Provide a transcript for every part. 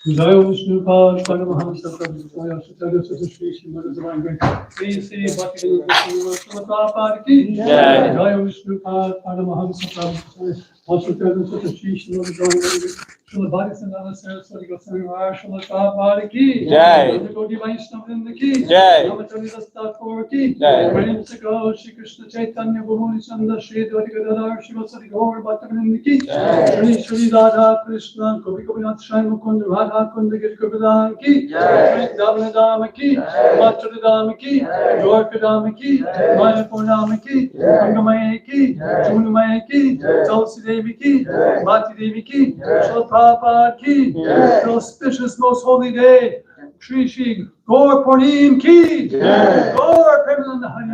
Jai Vishnupada Paramahamsa Prabhupada Sutara Sutashri Srimad Bhagavatam Sri Sri Bhaktivedanta Prabhupada Ki Jai Vishnupada Paramahamsa Prabhupada Sutara Sutashri Srimad Bhagavatam Srimad Bhaktivedanta Saraswati Goswami Maharaj Srimad Prabhupada Ki Jai Gaudiya Vaishnavavrinda Ki Jai Namacharya Dastakur Ki Jai Prem Se Gaur Shri Krishna Chaitanya Prabhu Nityananda Shri Advaita Gadadhar Shivasati Gaur Bhaktavrinda Ki Jai Shri Radha Krishna Gopi Gopinath Shri Mukund Radha Kund Giri Govardhan Ki Jai Davana Dama Ki Mathura Dama Ki Dwarka Dama Ki Mayapur Dama Ki Angamaya Ki Chunamaya Ki Tulsi Devi Ki Bhakti Devi Ki Srila Prabhupada Ki the auspicious most holy day Shri Shri Gaur Purnim Ki Gaur Premananda Hari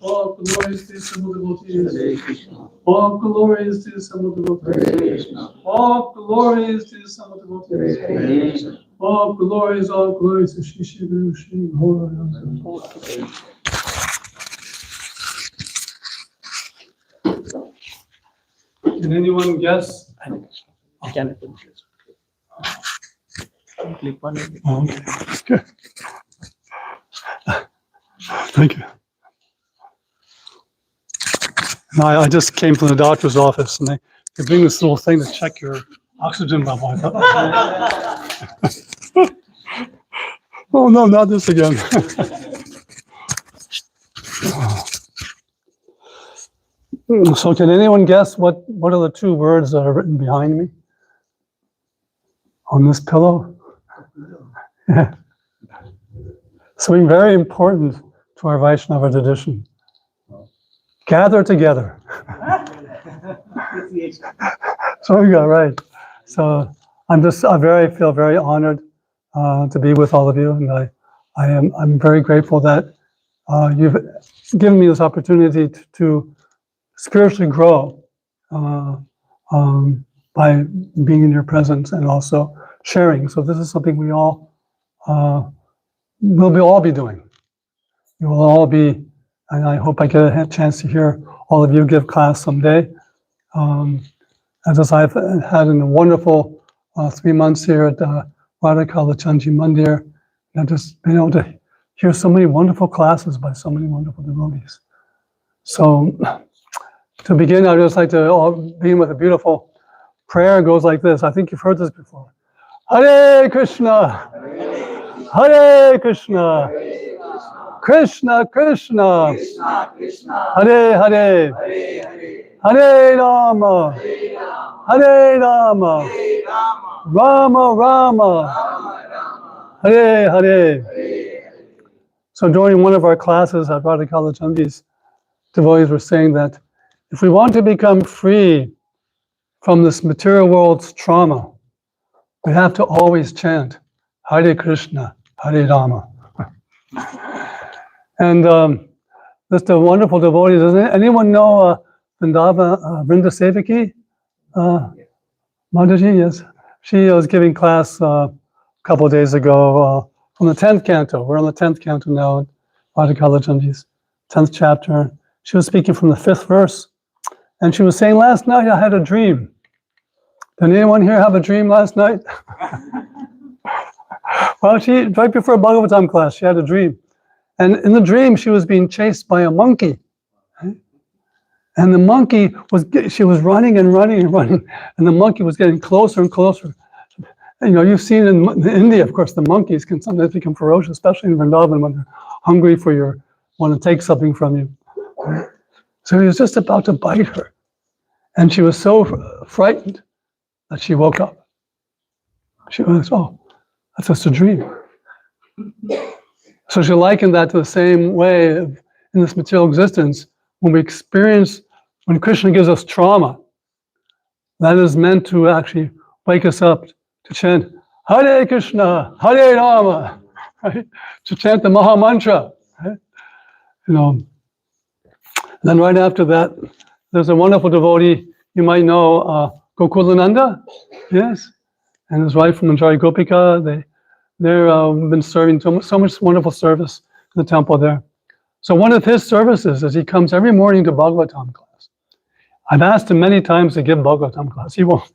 all glories to some of the devotees. All glories to some of the devotees. All glories to some of the devotees. All glories to Shri Shri Guru Shri Gaur. Can anyone guess? I can't. Click on it. Okay. Thank you. No, I just came from the doctor's office and they bring this little thing to check your oxygen level. I thought, oh no, not this again. So can anyone guess what are the two words that are written behind me on this pillow? Yeah. Something very important to our Vaishnava tradition. Gather together. So we got right. So I feel very honored to be with all of you, and I'm very grateful that you've given me this opportunity to spiritually grow by being in your presence and also sharing. So this is something we all will be doing. You will all be. And I hope I get a chance to hear all of you give class someday. As I've had a wonderful 3 months here at Radhakala Chanji Mandir, I've just been able to hear so many wonderful classes by so many wonderful devotees. So to begin, I'd just like to begin with a beautiful prayer. It goes like this. I think you've heard this before. Hare Krishna, Hare Krishna, Krishna Krishna, Hare Hare, Hare Rama, Hare Rama, Rama Rama, Hare Hare. So during one of our classes at Radhakala Chandi's, devotees were saying that if we want to become free from this material world's trauma, we have to always chant Hare Krishna, Hare Rama. And just a wonderful devotee. Does anyone know Vrinda Sevaki? Mataji, yes. She was giving class a couple of days ago from the 10th canto. We're on the 10th canto now in Radhakala Chandi's 10th chapter. She was speaking from the 5th verse. And she was saying, last night I had a dream. Did anyone here have a dream last night? Well, right before Bhagavatam class, she had a dream. And in the dream, she was being chased by a monkey. Right? And the monkey she was running and running and running. And the monkey was getting closer and closer. You know, you've seen in India, of course, the monkeys can sometimes become ferocious, especially in Vrindavan when they're hungry want to take something from you. Right? So he was just about to bite her. And she was so frightened that she woke up. She was, oh, that's just a dream. So she likened that to the same way in this material existence. When Krishna gives us trauma, that is meant to actually wake us up to chant Hare Krishna, Hare Rama, right? To chant the Maha Mantra. Right? You know. Then right after that, there's a wonderful devotee you might know, Gokulananda, yes, and his wife Manjari Gopika. They've been serving so much wonderful service in the temple there. So one of his services is he comes every morning to Bhagavatam class. I've asked him many times to give Bhagavatam class. He won't.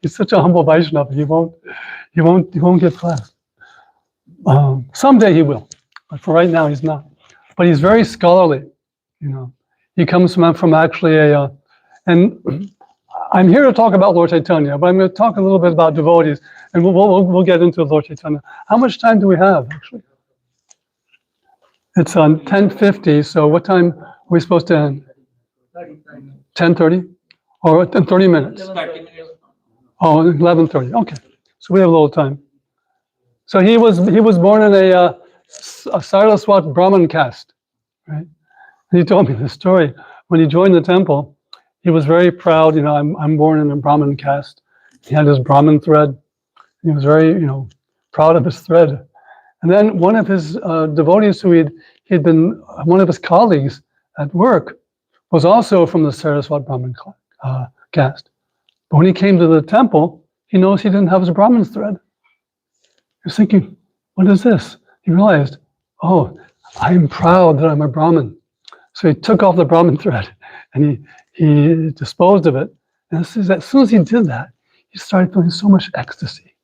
He's such a humble Vaishnava. He won't give class. Someday he will, but for right now he's not. But he's very scholarly. You know, he comes from actually and I'm here to talk about Lord Chaitanya, but I'm going to talk a little bit about devotees, and we'll get into Lord Chaitanya. How much time do we have, actually? It's on 10:50, so what time are we supposed to end? 10:30? Or in 30 minutes? Oh, 11:30, okay. So we have a little time. So he was born in a Saraswat Brahmin caste, right? And he told me the story. When he joined the temple, he was very proud, you know, I'm born in a Brahmin caste. He had his Brahmin thread. He was very, you know, proud of his thread. And then one of his devotees who he'd been, one of his colleagues at work was also from the Saraswat Brahmin caste. But when he came to the temple, he noticed he didn't have his Brahmin thread. He was thinking, what is this? He realized, oh, I'm proud that I'm a Brahmin. So he took off the Brahmin thread and he disposed of it. And as soon as he did that, he started feeling so much ecstasy.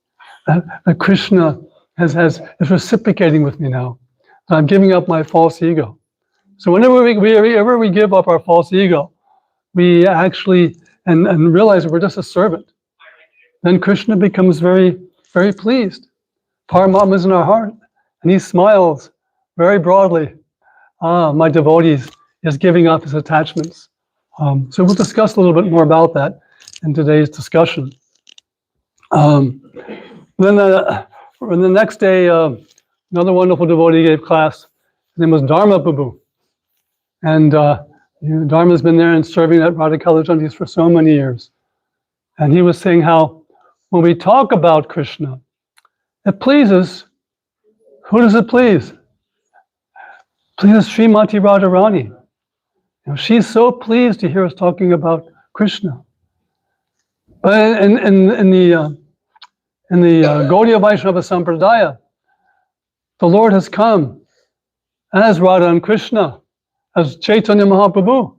That Krishna is reciprocating with me now. That I'm giving up my false ego. So whenever we give up our false ego, we actually and realize that we're just a servant. Then Krishna becomes very, very pleased. Paramatma is in our heart, and he smiles very broadly. My devotees is giving up his attachments. So we'll discuss a little bit more about that in today's discussion. Then the next day, another wonderful devotee gave class. His name was Dharma Prabhu. And Dharma's been there and serving at Radha Kalachandis for so many years. And he was saying how when we talk about Krishna, it pleases, who does it please? It pleases Srimati Radharani. You know, she's so pleased to hear us talking about Krishna. But in the Gaudiya Vaishnava Sampradaya, the Lord has come as Radha and Krishna, as Chaitanya Mahaprabhu.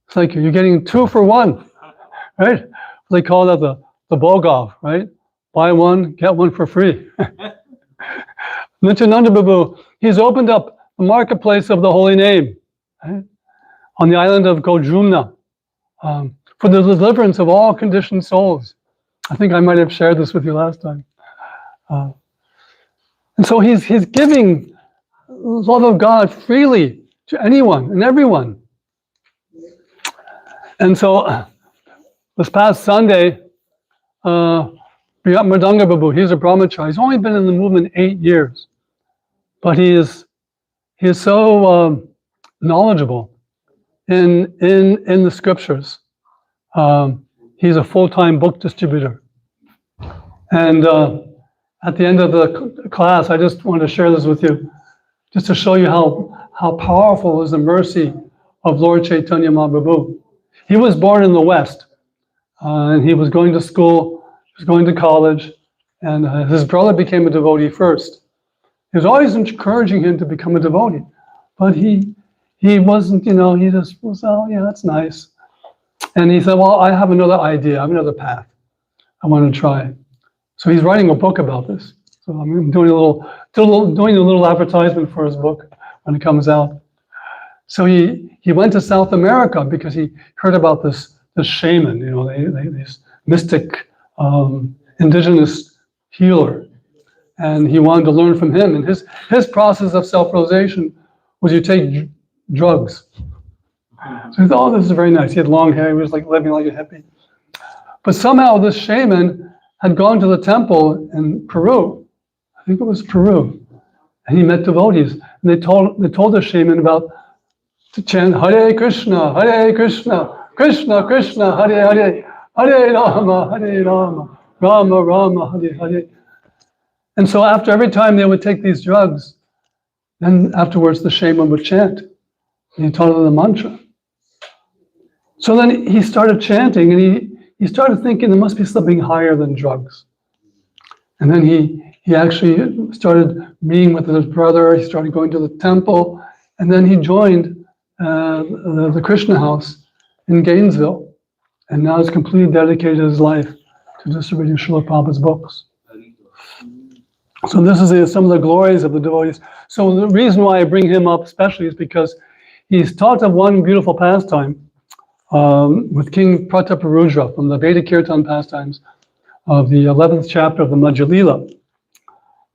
It's like you're getting 2 for 1, right? They call that the Bhogov, right? Buy one, get one for free. Nityananda Prabhu, he's opened up the marketplace of the holy name, right? On the island of Gojumna, for the deliverance of all conditioned souls. I think I might have shared this with you last time. And so he's giving love of God freely to anyone and everyone. And so this past Sunday, Mridanga Prabhu, he's a brahmachari. He's only been in the movement 8 years, but he is so knowledgeable in the scriptures. He's a full-time book distributor. And at the end of the class, I just wanted to share this with you, just to show you how powerful is the mercy of Lord Chaitanya Mahaprabhu. He was born in the West, and he was going to school, he was going to college, and his brother became a devotee first. He was always encouraging him to become a devotee, but he wasn't, you know, he just was, oh yeah, that's nice. And he said, well, I have another idea, I have another path. I want to try. So he's writing a book about this. So I'm doing a little advertisement for his book when it comes out. So he went to South America because he heard about this shaman, this mystic indigenous healer, and he wanted to learn from him. And his process of self-realization was you take drugs. So he thought, oh, this is very nice. He had long hair. He was like living like a hippie. But somehow this shaman had gone to the temple in Peru. I think it was Peru. And he met devotees. And they told the shaman about to chant Hare Krishna, Krishna Krishna, Hare Hare, Hare Rama, Rama Rama, Hare Hare. And so after every time they would take these drugs, then afterwards the shaman would chant. And he taught them the mantra. So then he started chanting, and he started thinking there must be something higher than drugs. And then he actually started meeting with his brother. He started going to the temple, and then he joined the Krishna house in Gainesville. And now he's completely dedicated his life to distributing Srila Prabhupada's books. So this is some of the glories of the devotees. So the reason why I bring him up especially is because he's taught of one beautiful pastime with King Prataparudra from the Veda Kirtan pastimes of the 11th chapter of the Madhya Lila.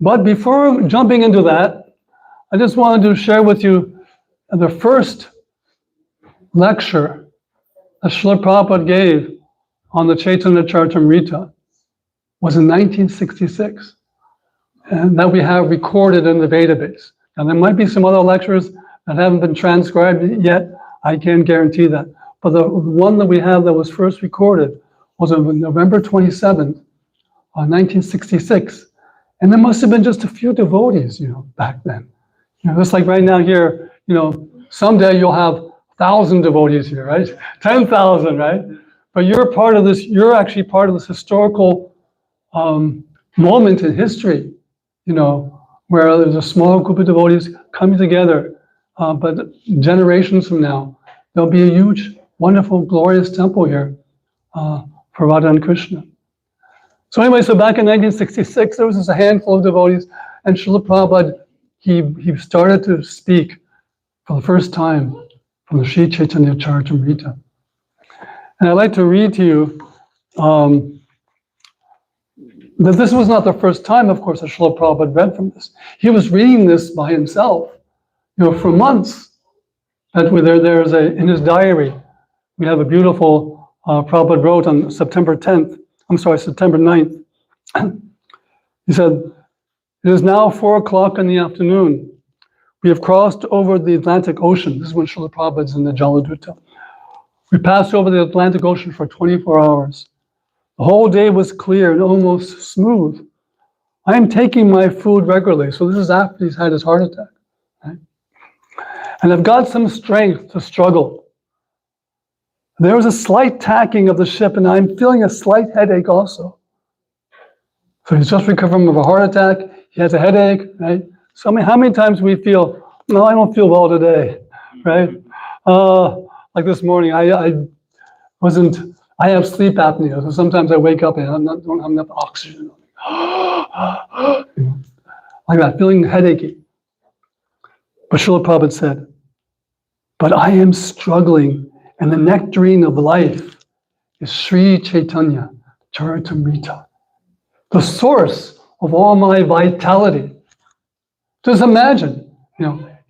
But before jumping into that, I just wanted to share with you the first lecture that Srila Prabhupada gave on the Chaitanya Charitamrita was in 1966, and that we have recorded in the database. Now there might be some other lectures that haven't been transcribed yet, I can't guarantee that. But the one that we have that was first recorded was on November 27th, 1966. And there must have been just a few devotees, back then. Just like right now here, someday you'll have 1,000 devotees here, right? 10,000, right? But you're actually part of this historical moment in history, where there's a small group of devotees coming together. But generations from now, there'll be a huge, wonderful, glorious temple here for Radha and Krishna. So anyway, so back in 1966, there was just a handful of devotees, and Srila Prabhupada, he started to speak for the first time from the Sri Chaitanya Charitamrita. And I'd like to read to you that this was not the first time, of course, that Srila Prabhupada read from this. He was reading this by himself, for months. That in his diary, we have a beautiful Prabhupada wrote on September 9th. He said, "It is now 4:00 in the afternoon. We have crossed over the Atlantic Ocean." This is when Srila Prabhupada is in the Jaladuta. "We passed over the Atlantic Ocean for 24 hours. The whole day was clear and almost smooth. I am taking my food regularly." So this is after he's had his heart attack. Right? "And I've got some strength to struggle. There was a slight tacking of the ship, and I'm feeling a slight headache also." So he's just recovered from a heart attack. He has a headache, right? So how many times we feel, no, I don't feel well today, right? Like this morning, I have sleep apnea, so sometimes I wake up and I don't have enough oxygen. Like that, feeling headachy. But Srila Prabhupada said, "But I am struggling, and the nectarine of life is Sri Chaitanya Charitamrita, the source of all my vitality." Just imagine,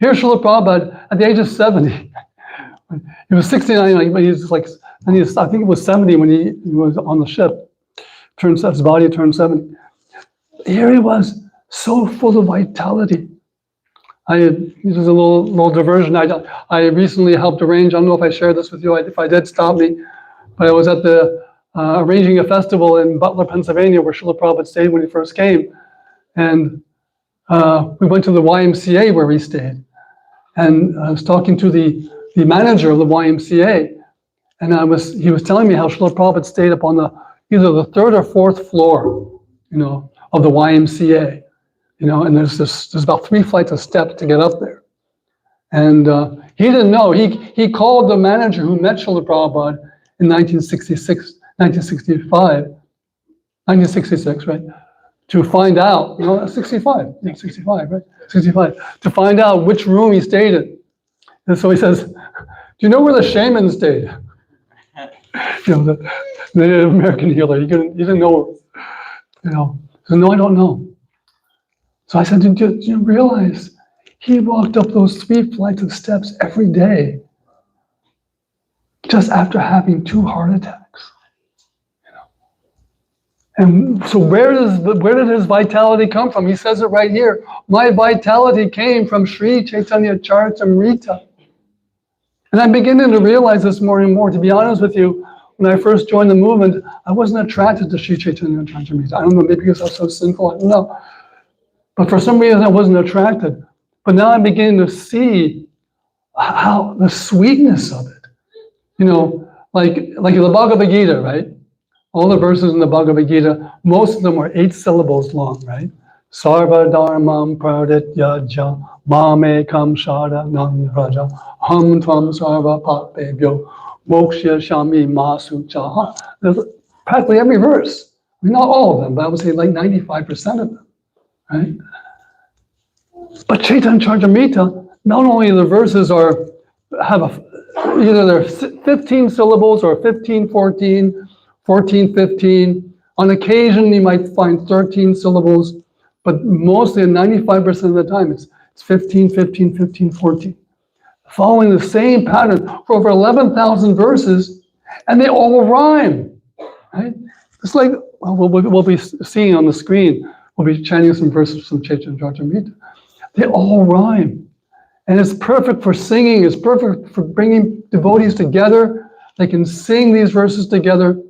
here's Srila Prabhupada at the age of 70. He was 69, but he's like, and I think it was 70 when he was on the ship. His body turned 70. Here he was, so full of vitality. This is a little diversion. I recently helped arrange, I don't know if I shared this with you, if I did, stop me, but I was at arranging a festival in Butler, Pennsylvania, where Srila Prabhupada stayed when he first came. And we went to the YMCA where he stayed. And I was talking to the manager of the YMCA. And he was telling me how Srila Prabhupada stayed up on either the 3rd or 4th floor, of the YMCA. And there's about 3 flights of steps to get up there. And he didn't know. He called the manager who met Srila Prabhupada in 1965. 1966, right? To find out, 65, 65, right? 65, to find out which room he stayed in. And so he says, do you know where the shaman stayed? The Native American healer, he didn't know, so no, I don't know. So I said, do you realize he walked up those 3 flights of steps every day just after having 2 heart attacks? And so where did his vitality come from? He says it right here. My vitality came from Sri Chaitanya Charitamrita. And I'm beginning to realize this more and more. To be honest with you, when I first joined the movement, I wasn't attracted to Sri Chaitanya Charitamrita. I don't know, maybe because I was so sinful, I don't know. But for some reason, I wasn't attracted. But now I'm beginning to see how the sweetness of it. Like the Bhagavad Gita, right? All the verses in the Bhagavad Gita, most of them are 8 syllables long, right? Sarva dharmam pradityaja mamekam shara nanraja ham tvam sarva papebhyo moksha shami masu chaha. There's practically every verse. I mean, not all of them, but I would say like 95% of them, right? But Chaitanya Charitamrita, not only the verses either they're 15 syllables or 15, 14, 14, 15. On occasion, you might find 13 syllables, but mostly 95% of the time, it's 15, 15, 15, 14. Following the same pattern for over 11,000 verses, and they all rhyme, right? It's like, we'll be seeing on the screen, we'll be chanting some verses from Chaitanya Charitamrita. They all rhyme. And it's perfect for singing, it's perfect for bringing devotees together. They can sing these verses together.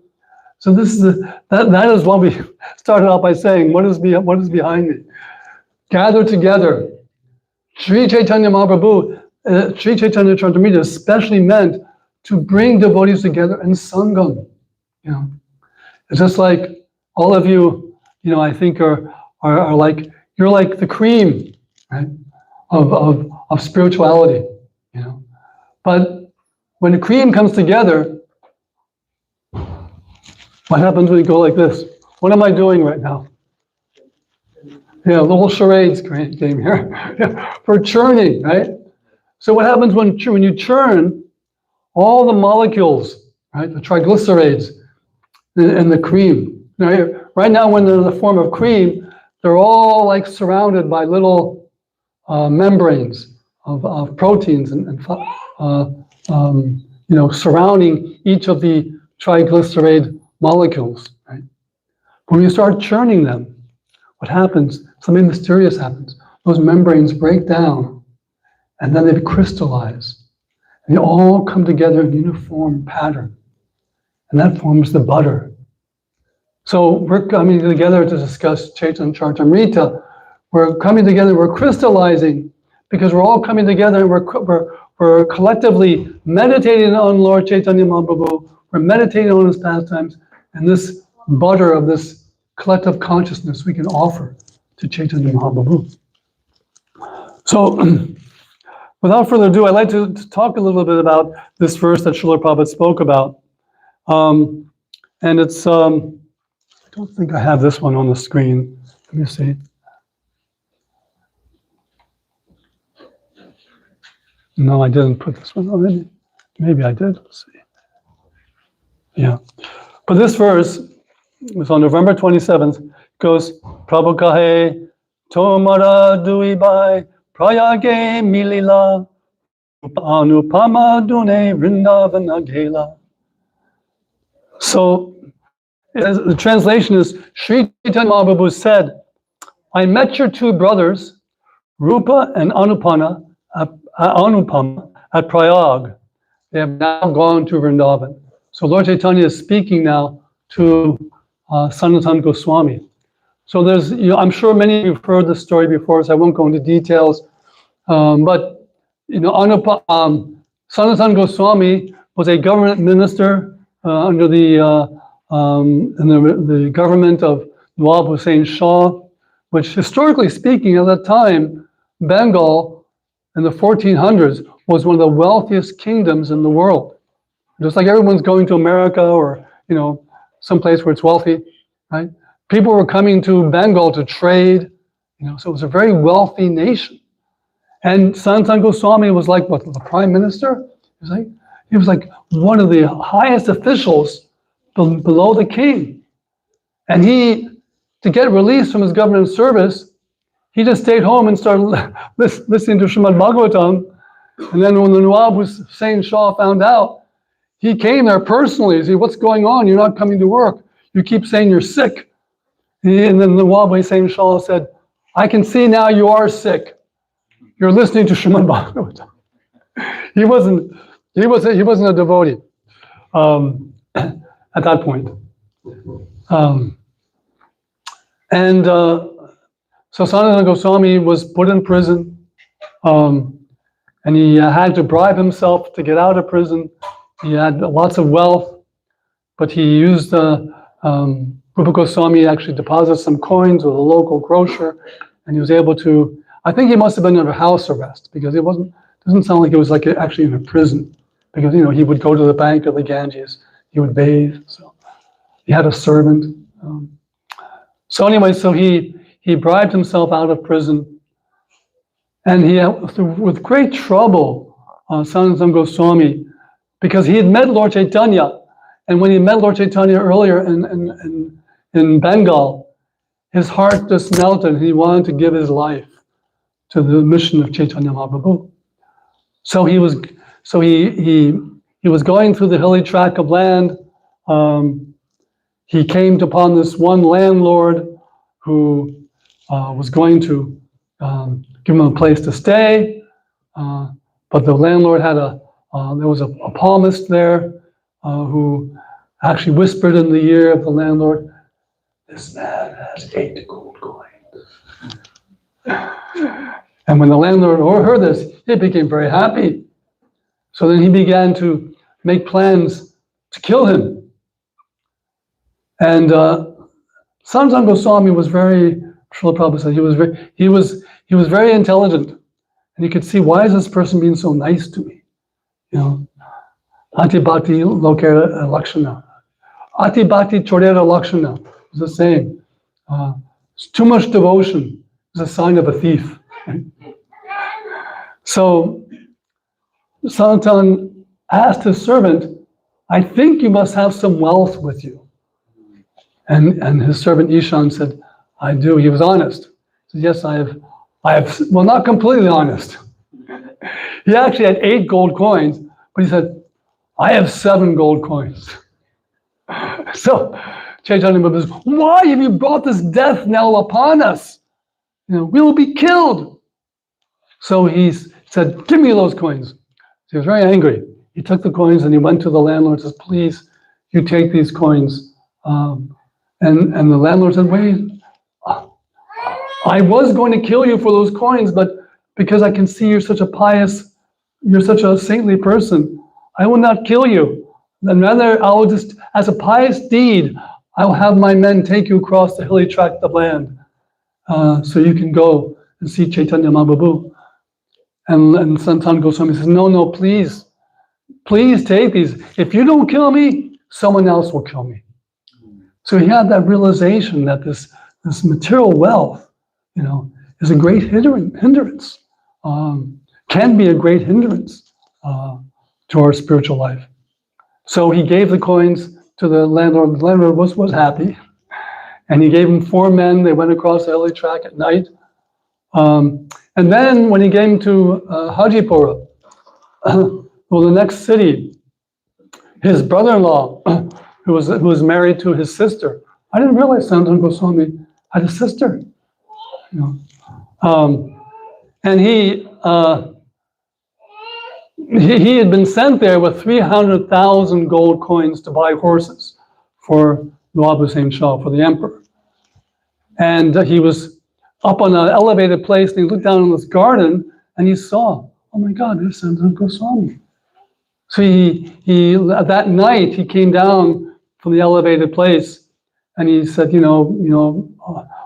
So this is that is what we started out by saying. What is behind me? Gather together. Sri Chaitanya Mahaprabhu, Sri Chaitanya Charitamrita is especially meant to bring devotees together in Sangam. It's just like all of you, I think are like, you're like the cream, right? Of spirituality, But when the cream comes together, what happens when you go like this? What am I doing right now? Yeah, little charades game here for churning, right? So what happens when you churn? All the molecules, right? The triglycerides and the cream. Right now, when they're in the form of cream, they're all like surrounded by little membranes of proteins and surrounding each of the triglyceride molecules. Right? When you start churning them, what happens? Something mysterious happens. Those membranes break down, and then they crystallize. And they all come together in a uniform pattern, and that forms the butter. So we're coming together to discuss Chaitanya Charitamrita. We're coming together, we're crystallizing, because we're all coming together and we're collectively meditating on Lord Chaitanya Mahaprabhu, we're meditating on his pastimes, and this butter of this collective consciousness we can offer to Chaitanya Mahaprabhu. So, without further ado, I'd like to talk a little bit about this verse that Srila Prabhupada spoke about. And it's, I don't think I have this one on the screen. Let me see. No, I didn't put this one on. Maybe I did. Let's see. Yeah. But this verse was on November 27th. It goes, Prabhu kahe tomara duibai prayage milila anupama dune vrindavana gela. So the translation is, Sri Chaitanya Mahaprabhu said, I met your 2 brothers, Rupa and Anupama at Prayag. They have now gone to Vrindavan. So Lord Chaitanya is speaking now to Sanatana Goswami. So there's, I'm sure many of you have heard this story before, so I won't go into details. But Sanatana Goswami was a government minister under the government of Nawab Hussain Shah, which historically speaking at that time, Bengal in the 1400s was one of the wealthiest kingdoms in the world. Just like everyone's going to America or, someplace where it's wealthy, right? people were coming to Bengal to trade, so it was a very wealthy nation. And Sanatana Goswami was like, what, the prime minister? He was like one of the highest officials below the king. And to get released from his government service, he just stayed home and started listening to Srimad Bhagavatam. And then when the Nawab Hussain Shah found out, he came there personally. He said, what's going on? You're not coming to work. You keep saying you're sick. And then the Nawab Hussain Shah said, I can see now you are sick. You're listening to Srimad Bhagavatam. He wasn't a devotee at that point. So Sanatana Goswami was put in prison, and he had to bribe himself to get out of prison. He had lots of wealth, but he used Rupa Goswami actually deposited some coins with a local grocer, and he was able to. I think he must have been under house arrest because doesn't sound like it was like actually in a prison, because he would go to the bank of the Ganges, he would bathe. So he had a servant. So anyway, so he bribed himself out of prison, and he with great trouble, Sanatana Goswami, because he had met Lord Chaitanya, and when he met Lord Chaitanya earlier in Bengal, his heart just melted, and he wanted to give his life to the mission of Chaitanya Mahaprabhu. So he was going through the hilly tract of land. He came upon this one landlord who was going to give him a place to stay, but the landlord had there was a palmist there who actually whispered in the ear of the landlord, "This man has 8 gold coins." And when the landlord heard this, he became very happy. So then he began to make plans to kill him. And Sanatana Goswami was very, Srila Prabhupada said, he was very intelligent, and you could see, why is this person being so nice to me? Atibhati lokera lakshana. Atibhati chorera lakshana is the same. Too much devotion is a sign of a thief. So Sanatana asked his servant, I think you must have some wealth with you. And his servant Ishan said, I do. He was honest. He said, yes, I have, well, not completely honest. He actually had 8 gold coins, but he said, I have 7 gold coins. So Chaitanya Mahaprabhu says, why have you brought this death knell upon us? We will be killed. So he said, give me those coins. So he was very angry. He took the coins and he went to the landlord and says, please, you take these coins. And the landlord said, wait, I was going to kill you for those coins, but because I can see you're such a saintly person, I will not kill you. And rather, I will just, as a pious deed, I will have my men take you across the hilly tract of land, so you can go and see Chaitanya Mahaprabhu. And Sanatana Goswami says, no, please take these. If you don't kill me, someone else will kill me. So he had that realization that this material wealth, is a great hindrance, can be a great hindrance to our spiritual life. So he gave the coins to the landlord. The landlord was happy, and he gave him 4 men. They went across the hilly track at night. And then when he came to Hajipura, the next city, his brother-in-law, who was married to his sister. I didn't realize Sanatana Goswami had a sister. And he had been sent there with 300,000 gold coins to buy horses for Nawab Hussain Shah, for the emperor. And he was up on an elevated place, and he looked down in this garden, and he saw, oh my God, there's Sanatana Goswami. So he that night he came down from the elevated place, and he said,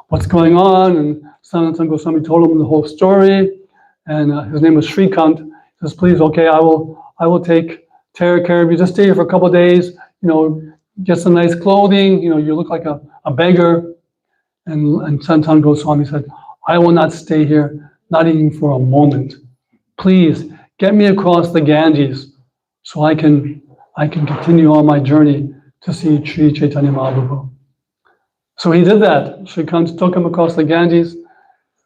what's going on? And Sanatana Goswami told him the whole story, and his name was Shrikant. He says, please, okay, I will take care of you. Just stay here for a couple of days. Get some nice clothing. You look like a beggar. And Sanatan Goswami said, I will not stay here, not even for a moment. Please get me across the Ganges so I can continue on my journey to see Sri Chaitanya Mahaprabhu. So he did that. Shrikant took him across the Ganges.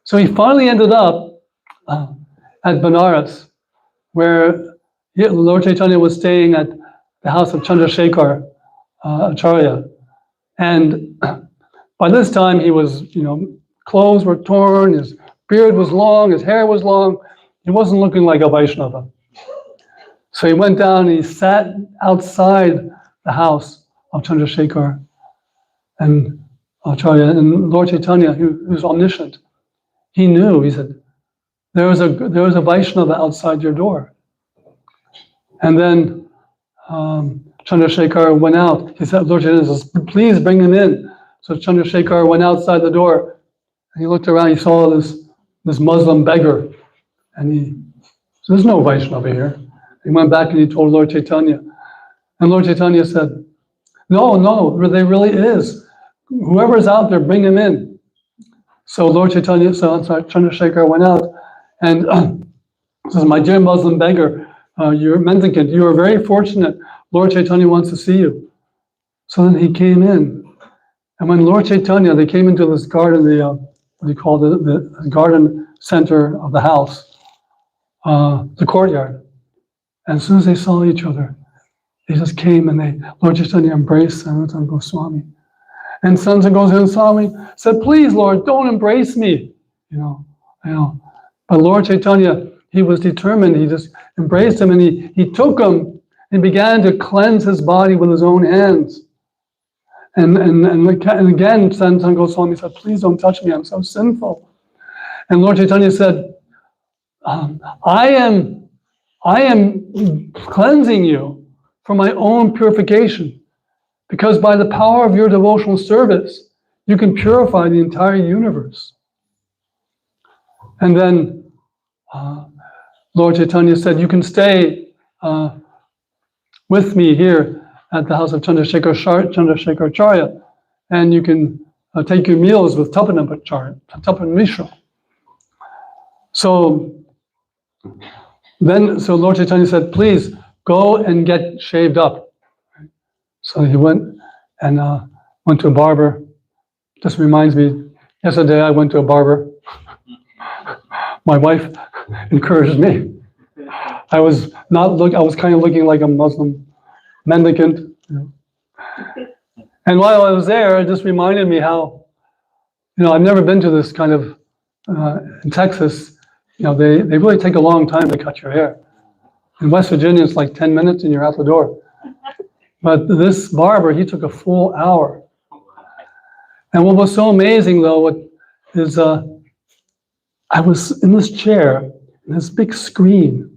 So he finally ended up at Benares, where Lord Chaitanya was staying at the house of Chandrasekhar Acharya. And by this time he was, clothes were torn, his beard was long, his hair was long. He wasn't looking like a Vaishnava. So he went down and he sat outside the house of Chandrasekhar and Acharya. And Lord Chaitanya, who was omniscient, he knew, he said, there was a Vaishnava outside your door. And then Chandrasekhar went out. He said, Lord Chaitanya says, please bring him in. So Chandrasekhar went outside the door and he looked around, he saw this Muslim beggar. And he said, there's no Vaishnava here. He went back and he told Lord Chaitanya. And Lord Chaitanya said, no, there really is. Whoever's out there, bring him in. So Lord Chaitanya, Chandrasekhar went out and says, my dear Muslim beggar, you're mendicant, you are very fortunate. Lord Chaitanya wants to see you. So then he came in. And when Lord Chaitanya, they came into this garden, the garden center of the house, the courtyard. And as soon as they saw each other, they just came and Lord Chaitanya embraced Sanatan Goswami. And Sanatan Goswami said, please, Lord, don't embrace me. But Lord Chaitanya, he was determined. He just embraced him and he took him and began to cleanse his body with his own hands. And again, Sanatan Goswami said, please don't touch me, I'm so sinful. And Lord Chaitanya said, I am cleansing you for my own purification, because by the power of your devotional service, you can purify the entire universe. And then Lord Chaitanya said, you can stay with me here at the house of Chandrasekhar Acharya, and you can take your meals with Tapan Mishra. So Lord Chaitanya said, please go and get shaved up. So he went to a barber. This reminds me, yesterday I went to a barber. My wife encouraged me. I was kind of looking like a Muslim mendicant. And while I was there, it just reminded me how, I've never been to this kind of, in Texas, they really take a long time to cut your hair. In West Virginia, it's like 10 minutes and you're out the door. But this barber, he took a full hour. And what was so amazing, though, is I was in this chair, in this big screen,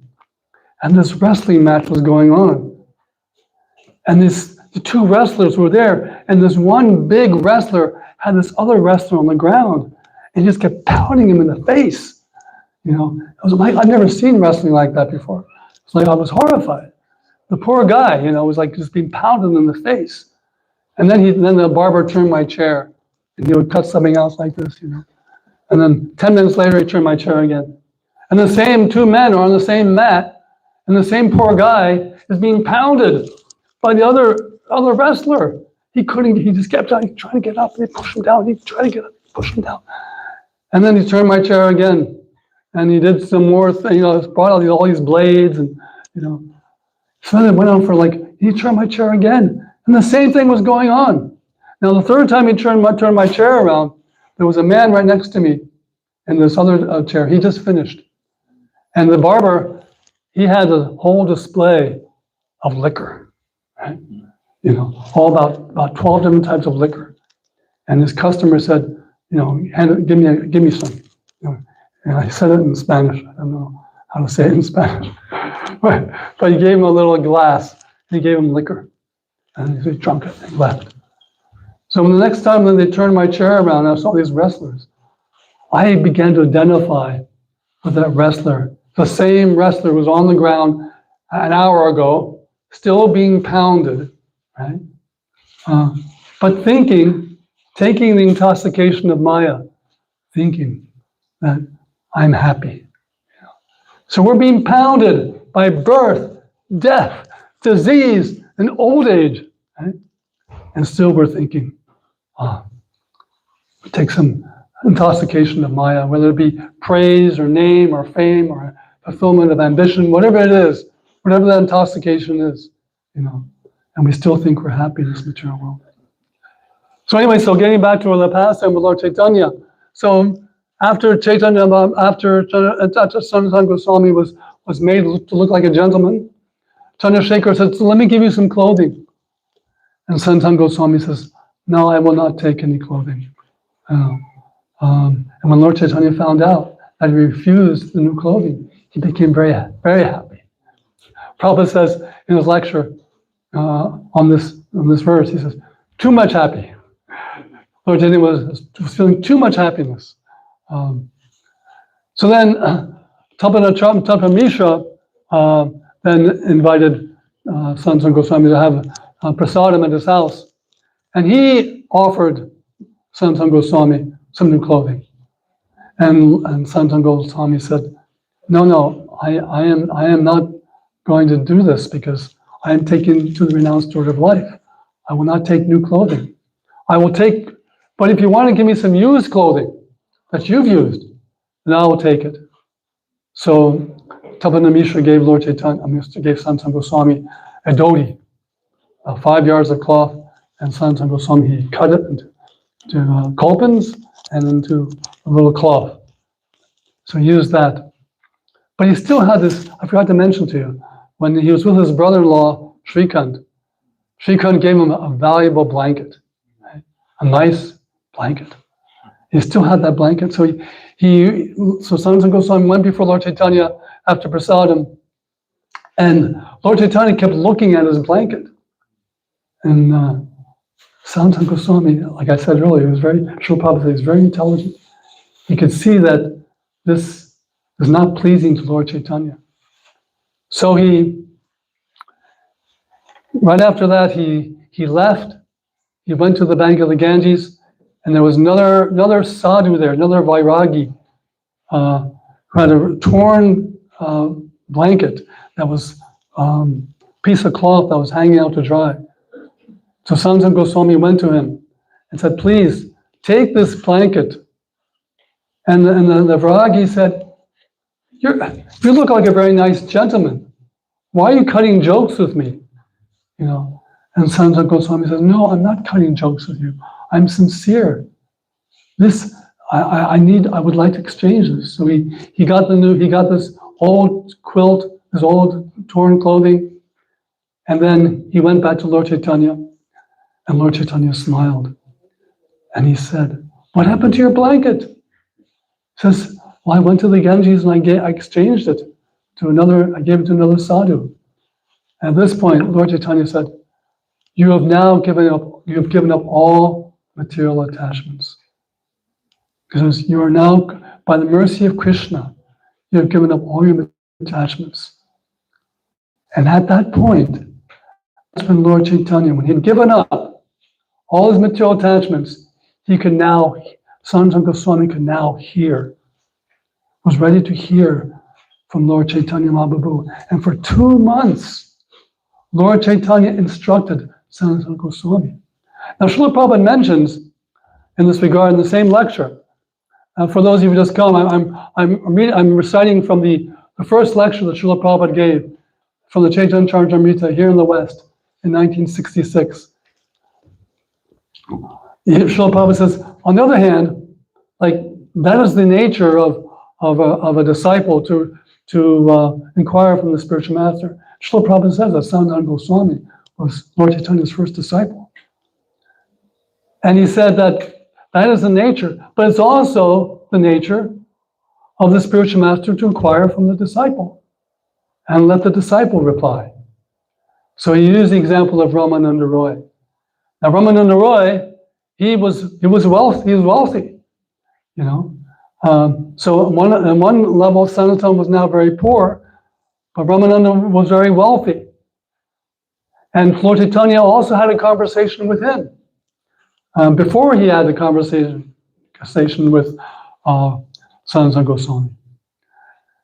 and this wrestling match was going on. And the two wrestlers were there, and this one big wrestler had this other wrestler on the ground, and he just kept pounding him in the face. It was like, I'd never seen wrestling like that before. It's like I was horrified. The poor guy, was like just being pounded in the face. And then the barber turned my chair, and he would cut something else like this, And then 10 minutes later, he turned my chair again. And the same two men are on the same mat, and the same poor guy is being pounded by the other wrestler. He just kept trying to get up, and he pushed him down, he tried to get up, push him down. And then he turned my chair again, and he did some more things, brought out all these blades, and, So then it went on he turned my chair again, and the same thing was going on. Now, the third time he turned my chair around, there was a man right next to me in this other chair. He just finished. And the barber, he had a whole display of liquor, right? All about 12 different types of liquor. And his customer said, give me some. And I said it in Spanish. I don't know how to say it in Spanish. But he gave him a little glass. He gave him liquor. And he drank it and left. So when the next time when they turned my chair around, I saw these wrestlers. I began to identify with that wrestler. The same wrestler was on the ground an hour ago, still being pounded, right? But thinking taking the intoxication of Maya, thinking that I'm happy. So we're being pounded by birth, death, disease, and old age. Right? And still we're thinking, take some intoxication of Maya, whether it be praise or name or fame or fulfillment of ambition, whatever it is, whatever that intoxication is, and we still think we're happy in this material world. So anyway, so getting back to the past and with Lord Chaitanya. So after Sanatana Goswami was made to look like a gentleman, Chandrasekhar said, so let me give you some clothing. And Sanatana Goswami says, no, I will not take any clothing. And when Lord Chaitanya found out that he refused the new clothing, he became very, very happy. Prabhupada says in his lecture on this verse, he says, too much happy. Lord Chaitanya was feeling too much happiness. So then Tapa Mishra then invited Sanatana Goswami to have prasadam at his house. And he offered Sanatana Goswami some new clothing. And Sanatana Goswami said, no, I am not going to do this because I am taken to the renounced order of life. I will not take new clothing. I will take, but if you want to give me some used clothing that you've used, then I will take it. So Tapana Mishra gave Lord Chaitanya, gave Sanatana Goswami a dhoti, 5 yards of cloth, and Sanatana Goswami, he cut it into kolpins and into a little cloth. So he used that. But he still had this, I forgot to mention to you, when he was with his brother-in-law, Shrikant gave him a valuable blanket, right? A nice blanket. He still had that blanket. So so Sanatana Goswami went before Lord Chaitanya after prasadam, and Lord Chaitanya kept looking at his blanket. And Sanatana Goswami, like I said earlier, Srila Prabhupada is very intelligent. He could see that this is not pleasing to Lord Chaitanya. So right after that, he left. He went to the bank of the Ganges, and there was another sadhu there, another vairagi, who had a torn blanket that was piece of cloth that was hanging out to dry. So Sanatana Goswami went to him and said, please, take this blanket. And the vairagi said, you look like a very nice gentleman. Why are you cutting jokes with me? And Sanatana Goswami says, no, I'm not cutting jokes with you. I'm sincere. I would like to exchange this. So he got this old quilt, this old torn clothing, and then he went back to Lord Chaitanya, and Lord Chaitanya smiled. And he said, what happened to your blanket? He says, well, I went to the Ganges and I exchanged it I gave it to another sadhu. At this point, Lord Chaitanya said, you have given up all material attachments. Because you are now, by the mercy of Krishna, you have given up all your attachments. And at that point, that's when Lord Chaitanya, when he had given up all his material attachments, Sanatana Goswami could now hear, was ready to hear from Lord Chaitanya Mahaprabhu. And for 2 months, Lord Chaitanya instructed Sanatana Goswami. Now, Srila Prabhupada mentions in this regard in the same lecture. For those of you who just come, I'm reciting from the first lecture that Srila Prabhupada gave from the Chaitanya Charitamrita here in the West in 1966. Srila Prabhupada says, on the other hand, like that is the nature of a disciple to inquire from the spiritual master. Srila Prabhupada says that Sanatana Goswami was Lord Chaitanya's first disciple. And he said that is the nature, but it's also the nature of the spiritual master to inquire from the disciple and let the disciple reply. So he used the example of Ramananda Roy. Now Ramananda Roy, he was wealthy, So on one level, Sanatana was now very poor, but Ramananda was very wealthy. And Lord Chaitanya also had a conversation with him. before he had the conversation with Sanatana Goswami.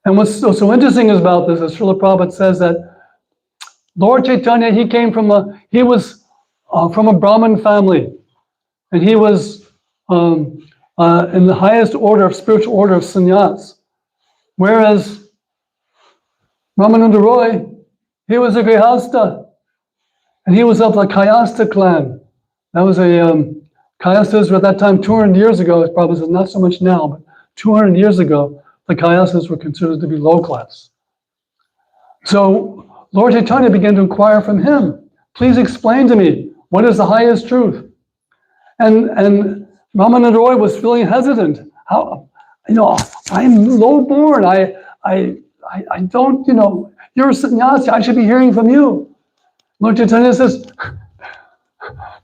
And what's so interesting about this is Srila Prabhupada says that Lord Chaitanya, he was from a Brahmin family, and he was in the highest order of spiritual order of sannyas, whereas Ramananda Roy, he was a Grihasta, and he was of the Kayasta clan. That was Kayastas were at that time 200 years ago, it probably not so much now, but 200 years ago, the Kayastas were considered to be low class. So Lord Chaitanya began to inquire from him, please explain to me, what is the highest truth? And Ramananda Roy was feeling hesitant. How, I'm low born. I don't, you're a sannyasi. I should be hearing from you. Lord Chaitanya says,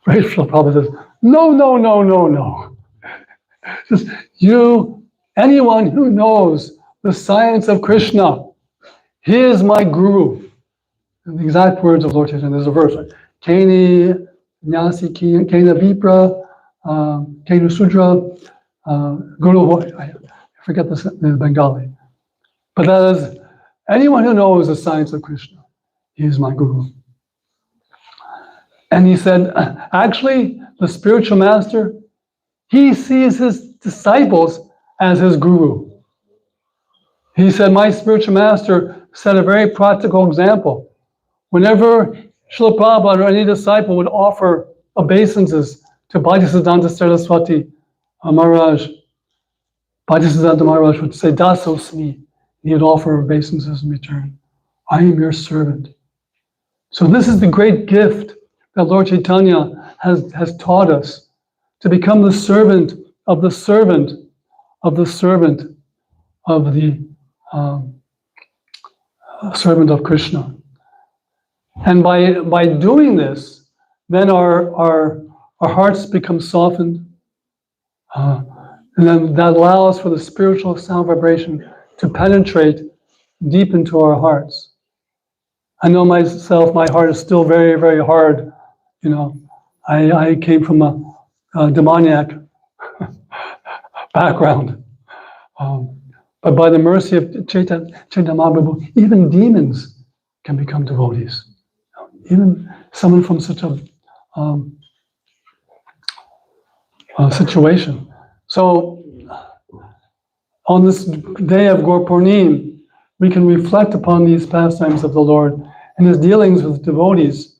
Rachel Prabhupada says, no. Says, anyone who knows the science of Krishna, he is my guru. And the exact words of Lord Chaitanya, there's a verse, right? Keni Nyasi Kena Vipra, Kenu Sudra, Guru, I forget the Bengali. But that is, anyone who knows the science of Krishna, he is my guru. And he said, actually, the spiritual master, he sees his disciples as his guru. He said, my spiritual master set a very practical example. Whenever Srila Prabhupada or any disciple would offer obeisances to Bhaktisiddhanta Saraswati Maharaj, Bhaktisiddhanta Maharaj would say, Dasosmi. He would offer obeisances in return. I am your servant. So this is the great gift that Lord Chaitanya has taught us, to become the servant of the servant of the servant of the servant of Krishna. And by doing this, then our hearts become softened, and then that allows for the spiritual sound vibration to penetrate deep into our hearts. I know myself, my heart is still very, very hard. I came from a demoniac background. But by the mercy of Chaitanya Mahaprabhu, even demons can become devotees. Even someone from such a situation. So, on this day of Gaur Purnim, we can reflect upon these pastimes of the Lord and his dealings with devotees.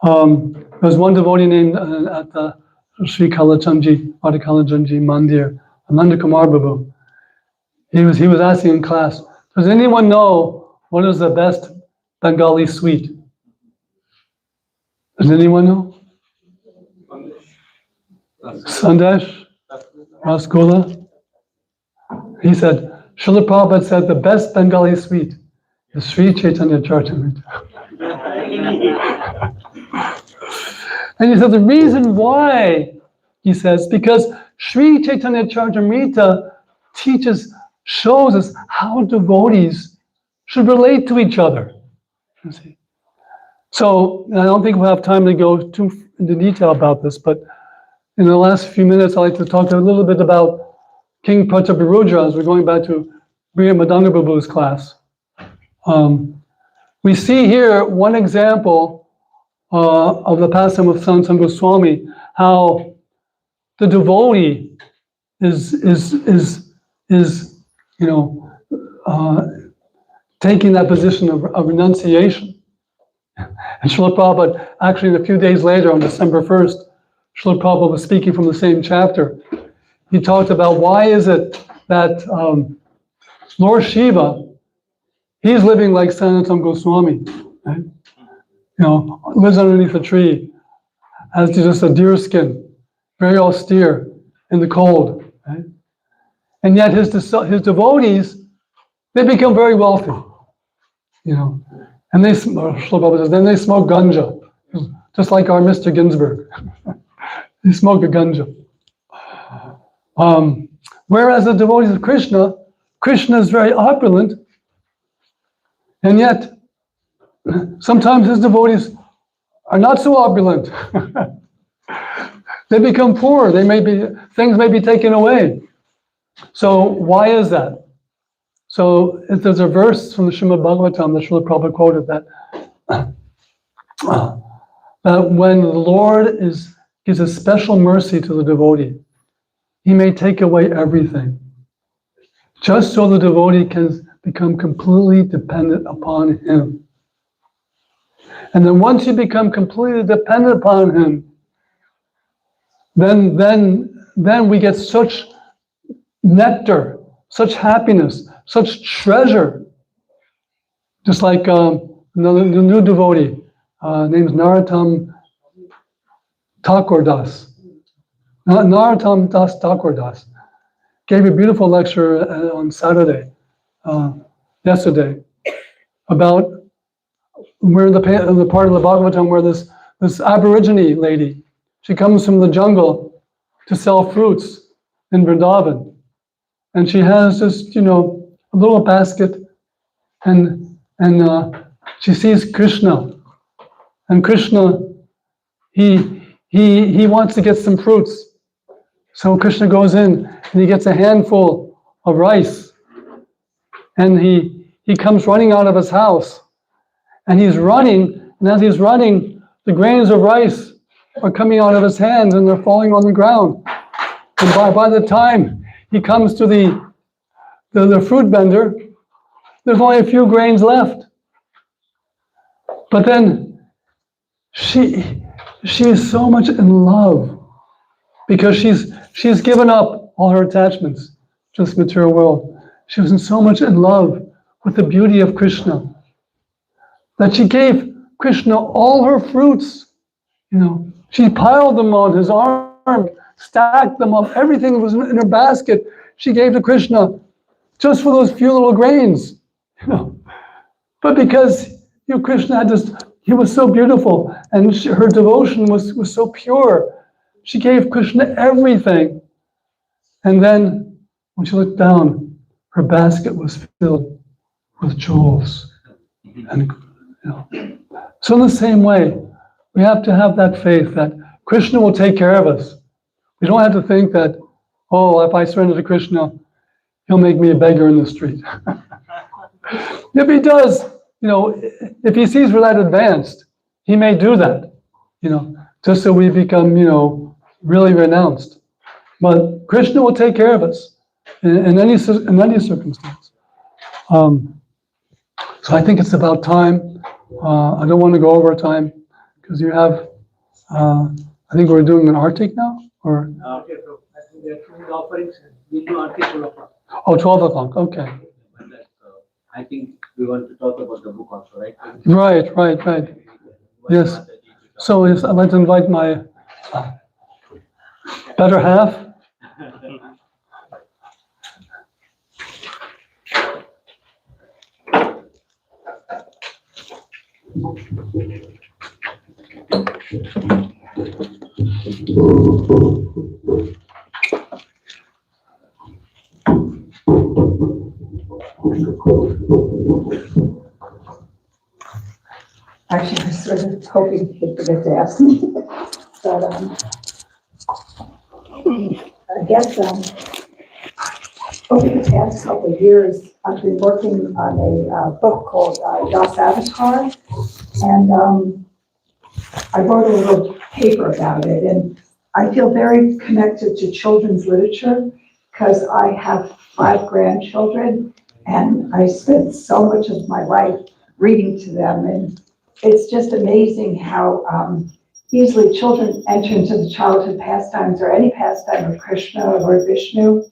There's one devotee named at the Sri Kalachandji, Radhakalajanji Mandir, Ananda Kumar Babu. He was asking in class, does anyone know what is the best Bengali sweet? Does anyone know? Sandesh? Rasgulla? He said, Srila Prabhupada said the best Bengali sweet is Sri Chaitanya Charitamrita. And he said the reason why, he says, because Sri Chaitanya Charitamrita shows us how devotees should relate to each other. You see? So, I don't think we'll have time to go too into detail about this, but in the last few minutes, I'd like to talk a little bit about King Prataparudra, as we're going back to Bhriya Madanga Babu's class. We see here one example of the pastime of Sanatana Goswami, how the devotee is taking that position of renunciation. And Srila Prabhupada, actually a few days later, on December 1st, Srila Prabhupada was speaking from the same chapter. He talked about why is it that Lord Shiva, he's living like Sanatana Goswami, right? Lives underneath a tree, has just a deer skin, very austere in the cold, right? And yet his devotees, they become very wealthy, And Srila Prabhupada says, then they smoke ganja, just like our Mr. Ginsburg. They smoke a ganja. Whereas the devotees of Krishna is very opulent, and yet sometimes his devotees are not so opulent. They become poor. Things may be taken away. So why is that? So there's a verse from the Srimad Bhagavatam that Srila Prabhupada quoted that when the Lord gives a special mercy to the devotee, he may take away everything, just so the devotee can become completely dependent upon him. And then once you become completely dependent upon him, then we get such nectar, such happiness, such treasure. Just like the new devotee, named Narottam Thakur Das. Narottam Das Thakur Das gave a beautiful lecture on Saturday, yesterday, about where the part of the Bhagavatam where this Aborigine lady, she comes from the jungle to sell fruits in Vrindavan. And she has just, a little basket, and she sees Krishna. And Krishna, he wants to get some fruits. So Krishna goes in and he gets a handful of rice. And he comes running out of his house. And he's running, and as he's running, the grains of rice are coming out of his hands and they're falling on the ground. And by the time he comes to the fruit vendor, there's only a few grains left. But then she is so much in love because she's given up all her attachments to this material world. She was so much in love with the beauty of Krishna that she gave Krishna all her fruits. She piled them on his arm, stacked them up. Everything was in her basket. She gave to Krishna just for those few little grains. But because Krishna he was so beautiful, and her devotion was so pure. She gave Krishna everything. And then when she looked down, her basket was filled with jewels. And so in the same way, we have to have that faith that Krishna will take care of us. We don't have to think that, if I surrender to Krishna, he'll make me a beggar in the street. If he does, if he sees we're that advanced, he may do that, just so we become, really renounced. But Krishna will take care of us in any circumstance. So I think it's about time. I don't want to go over time because you have, I think we're doing an Arctic now, or? Okay, so I think there are 2 offerings. We do Arctic 12 o'clock. Oh, 12 o'clock, okay. I think we want to talk about the book also, right? Right. Yes. So yes, I'd like to invite my better half. Actually, I was sort of hoping he'd forget to ask me. But I guess over the past couple of years, I've been working on a book called Dasavatar, and I wrote a little paper about it. And I feel very connected to children's literature because I have 5 grandchildren, and I spent so much of my life reading to them. And it's just amazing how easily children enter into the childhood pastimes or any pastime of Krishna or Lord Vishnu.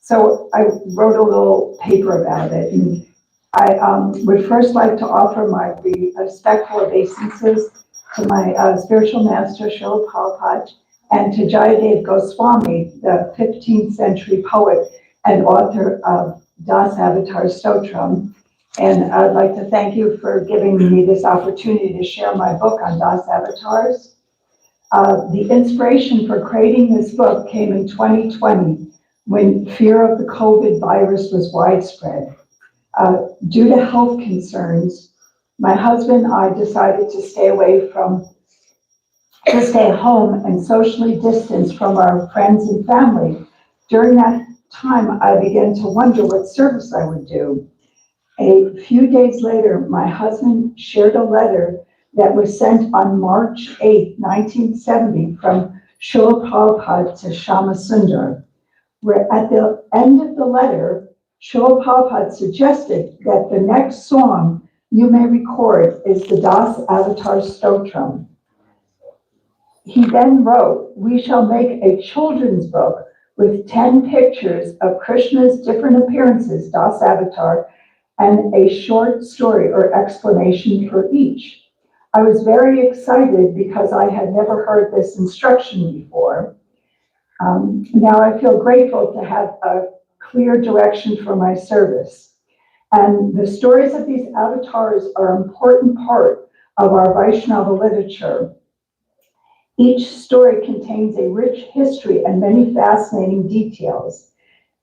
So I wrote a little paper about it. And I would first like to offer my respectful obeisances to my spiritual master, Srila Prabhupada, and to Jayadev Goswami, the 15th century poet and author of Dasavatar Stotram. And I'd like to thank you for giving me this opportunity to share my book on Dasavatars. The inspiration for creating this book came in 2020 when fear of the COVID virus was widespread. Due to health concerns, my husband and I decided to stay away from to stay home and socially distance from our friends and family. During that time, I began to wonder what service I would do. A few days later, my husband shared a letter that was sent on March 8, 1970, from Srila Prabhupada to Shama Sundar, where at the end of the letter, Srila Prabhupada suggested that the next song you may record is the Das Avatar Stotram. He then wrote, "We shall make a children's book with 10 pictures of Krishna's different appearances, Das Avatar, and a short story or explanation for each." I was very excited because I had never heard this instruction before. Now I feel grateful to have a clear direction for my service. And the stories of these avatars are an important part of our Vaishnava literature. Each story contains a rich history and many fascinating details.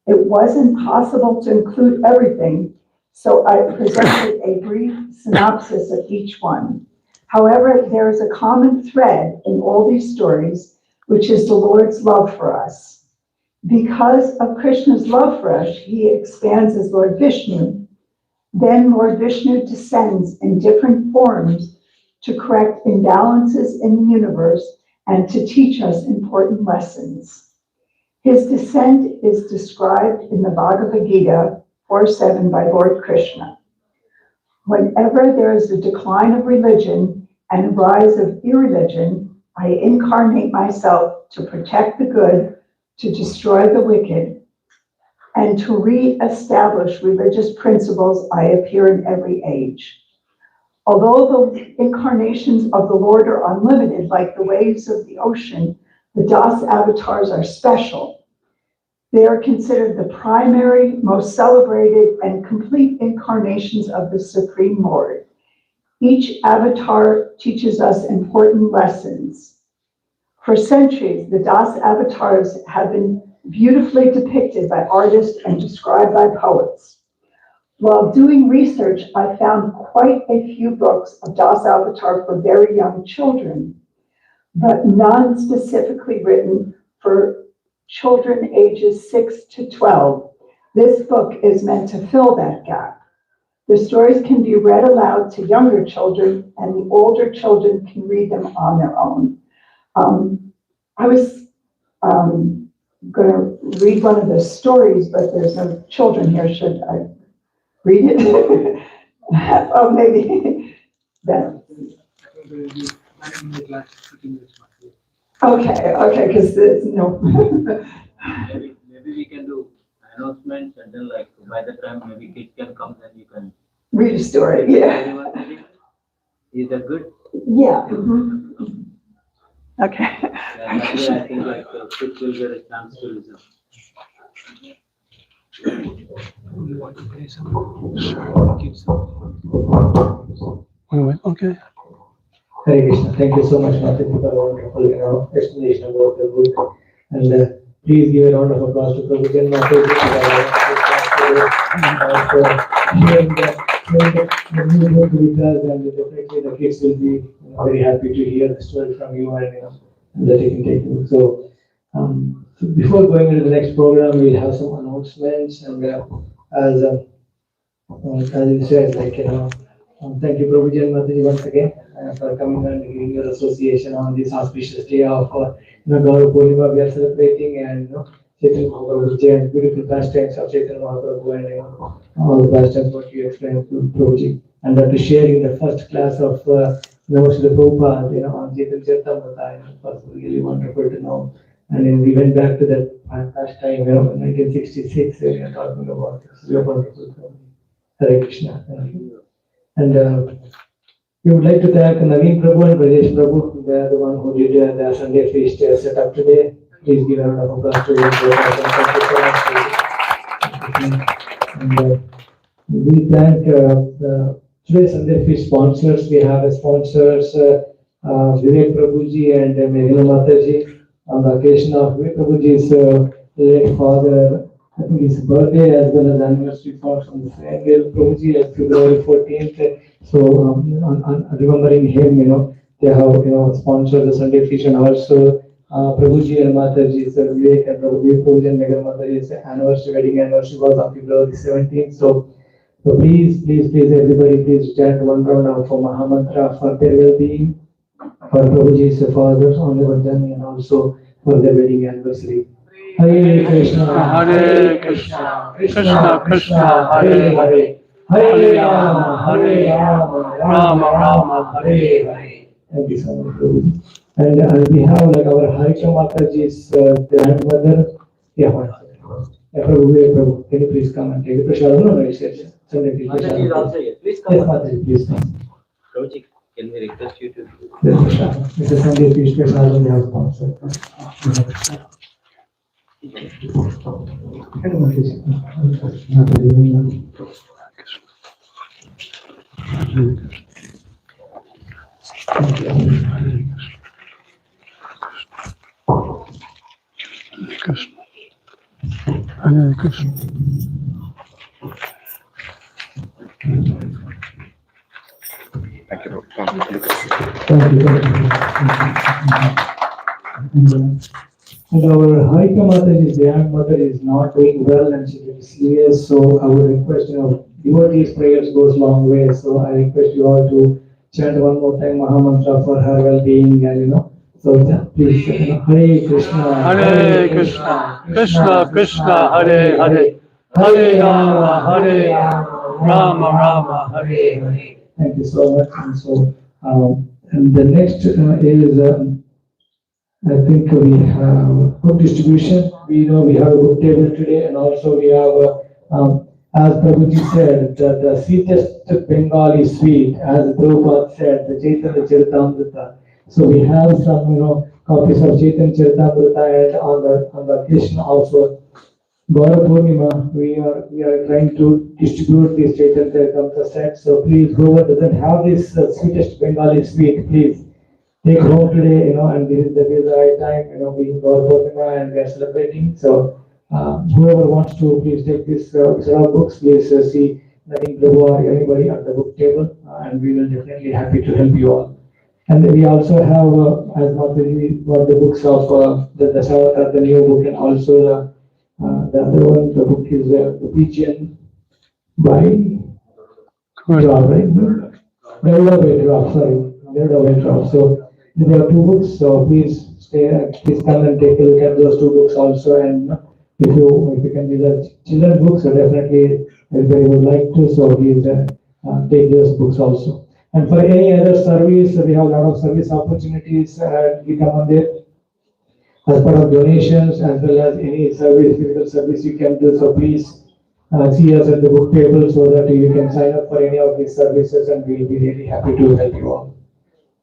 It wasn't possible to include everything, so I presented a brief synopsis of each one. However, there is a common thread in all these stories, which is the Lord's love for us. Because of Krishna's love for us, he expands as Lord Vishnu. Then Lord Vishnu descends in different forms to correct imbalances in the universe and to teach us important lessons. His descent is described in the Bhagavad Gita 4:7 by Lord Krishna. Whenever there is a decline of religion and a rise of irreligion, I incarnate myself to protect the good, to destroy the wicked, and to re-establish religious principles. I appear in every age. Although the incarnations of the Lord are unlimited, like the waves of the ocean, the Das avatars are special. They are considered the primary, most celebrated, and complete incarnations of the Supreme Lord. Each avatar teaches us important lessons. For centuries, the Das avatars have been beautifully depicted by artists and described by poets. While doing research, I found quite a few books of Das Avatar for very young children, but none specifically written for children ages 6 to 12. This book is meant to fill that gap. The stories can be read aloud to younger children, and the older children can read them on their own. I was going to read one of the stories, but there's no children here. Should I read it? Oh, maybe. Then. Okay, because there's no. Maybe we can do announcements, and then like by the time maybe kids can come, then you can Read a story, yeah. Is that good? Yeah. Mm-hmm. Okay. Yeah, that way I think like kids will get a chance to listen. You want to play some? Okay. Hare Krishna. Thank you so much, Mataji, for a wonderful explanation about the book. And please give a round of applause to Prabhuji and Mataji for sharing the new book with us. And definitely the kids will be very happy to hear the story from you and that you can take it. So before going into the next program, we'll have some announcements. And as you said, thank you, Prabhuji and Mataji, once again for coming and giving your association on this auspicious day of Gaurav Purnima. We are celebrating and Chaitanya Mahaprabhuji and beautiful pastimes of Chaitanya Mahaprabhu and all the pastimes what you explained to Prabhuji. And after sharing the first class of Srila Prabhupada on Chaitanya Charitamrita, it was really wonderful to know. And then we went back to that past time, in 1966, we are talking about this. We are wonderful. Hare Krishna. And we would like to thank Naveen Prabhu and Brajesh Prabhu. They are the one who did the Sunday feast set up today. Please give a round of applause to them. Thank you so much. And we thank today's Sunday feast sponsors. We have as sponsors Vivek Prabhuji and Meghna Mataji. On the occasion of Vivek Prabhuji's late father, I think his birthday as well as anniversary falls on the same day. Prabhuji at February 14th. So on remembering him, they have, sponsored the Sunday feast, and also Prabhuji and Mataji, Sir Vivek and Prabhuji and Megan Mataji's anniversary, wedding anniversary was on February 17th. So please, everybody, please chant one round of for Mahamantra for their well-being, for Prabhuji's father on the journey, and also for their wedding anniversary. Hare Krishna, Hare Krishna, Krishna Krishna, Hare Hare, Hare Rama, Rama Rama, Hare Hare. Thank you so much, Prabhuji. And we have like our Harika Mataji's grandmother. Yeah, Prabhu, can you please come and take the prashadam? No, it's Sunday feast Mataji is also prashadam. here. Please Yes, come. Mataji, please come. Prabhuji, can we request you to? Yes, prashadam. It's a Sunday feast prashadam we have sponsored. Can you please come? Krishna, Hare Krishna. Thank you. And our Harika Mataji's grandmother is not doing well and she's very serious, so I would request, devotees' prayers goes long way, so I request you all to chant one more time Mahamantra for her well-being and, so please, Hare Krishna, Hare Krishna, Krishna Krishna, Hare Hare, Hare Rama, Rama, Hare Hare. Thank you so much. And so, and the next is, I think we have book distribution. We know we have a book table today, and also we have, as Prabhuji said, the sweetest Bengali sweet, as Prabhupada said, the Chaitanya Charitamrita. So we have some, copies of Chaitanya Charitamrita, and on the occasion also Gaura Purnima, we are trying to distribute this Chaitanya Charitamrita set. So please, whoever doesn't have this sweetest Bengali sweet, please take home today, and this is the right time, being Gaura Purnima and we are celebrating. So whoever wants to, please take this set of books, please see Naveen Prabhu or anybody at the book table, and we will definitely happy to help you all. And we also have, as Mataji, got the books of the Dasavatar, the new book, and also the other one, the book is the Pigeon by Draw, right? Sorry, So there are two books, so please please come and take a look at those two books also. And if you can read the children's books, so definitely everybody would like to. So please take those books also. And for any other service, we have a lot of service opportunities. We come on there as part of donations, as well as any service, physical service you can do. So please see us at the book table so that you can sign up for any of these services, and we'll be really happy to help you all.